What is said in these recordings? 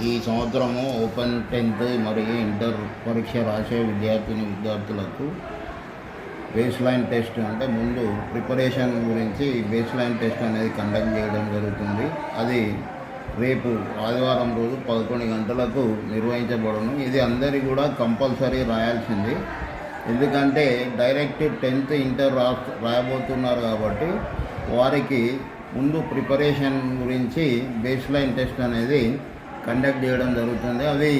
ఈ సంవత్సరము open 10th మరియు ఇంటర్ పరీక్ష రాసే విద్యార్థులకు బేస్ లైన్ టెస్ట్ అంటే ముందు ప్రిపరేషన్ గురించి బేస్ లైన్ టెస్ట్ అనేది కండక్ట్ చేయడం జరుగుతుంది. అది రేపు ఆదివారం రోజు 11 గంటలకు నిర్వహించబడును. ఇది అందరికీ కూడా కంపల్సరీ రాయాల్సింది. ఎందుకంటే డైరెక్ట్ 10th ఇంటర్ రాయబోతున్నారు కాబట్టి వారికి ముందు ప్రిపరేషన్ గురించి బేస్ లైన్ టెస్ట్ అనేది కండక్ట్ చేయడం జరుగుతుంది. అవి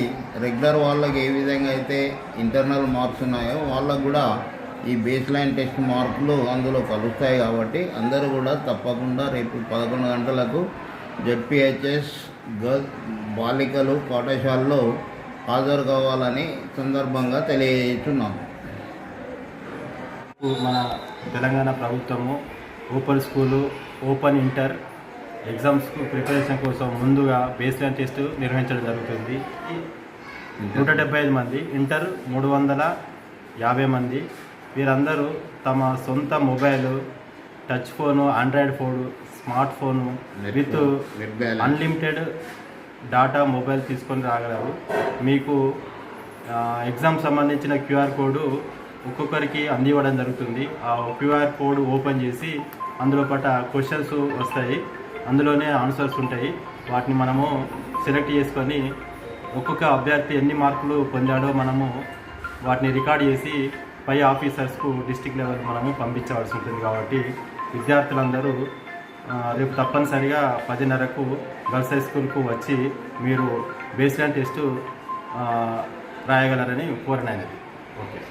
రెగ్యులర్ వాళ్ళకి ఏ విధంగా అయితే ఇంటర్నల్ మార్క్స్ ఉన్నాయో వాళ్ళకు కూడా ఈ బేస్ లైన్ టెస్ట్ మార్కులు అందులో కలుస్తాయి. కాబట్టి అందరూ కూడా తప్పకుండా రేపు 11 గంటలకు జెడ్పీహెచ్ఎస్ బాలికలు పాఠశాలలో హాజరు కావాలని సందర్భంగా తెలియజేస్తున్నాము. మన తెలంగాణ ప్రభుత్వము open school, open inter exams preparation కోసం ముందుగా బేస్ లైన్ టెస్ట్ నిర్వహించడం జరుగుతుంది. 175 మంది, ఇంటర్ 350 మంది. వీరందరూ తమ సొంత mobile, touch phone, Android phone, smart phone with unlimited data mobile తీసుకొని రాగలరు. మీకు ఎగ్జామ్ సంబంధించిన క్యూఆర్ కోడ్ ఒక్కొక్కరికి అందివ్వడం జరుగుతుంది. ఆ క్యూఆర్ కోడ్ ఓపెన్ చేసి అందులో పట్ట క్వశ్చన్స్ వస్తాయి, అందులోనే ఆన్సర్స్ ఉంటాయి. వాటిని మనము సెలెక్ట్ చేసుకొని ఒక్కొక్క అభ్యర్థి ఎన్ని మార్కులు పొందాడో మనము వాటిని రికార్డ్ చేసి పై ఆఫీసర్స్కు డిస్ట్రిక్ట్ లెవెల్ మనము పంపించవలసి ఉంటుంది. కాబట్టి విద్యార్థులందరూ రేపు తప్పనిసరిగా 10:30కు గర్ల్స్ హై స్కూల్కు వచ్చి మీరు బేస్ లైన్ టెస్టు రాయగలరని కోరినది. ఓకే.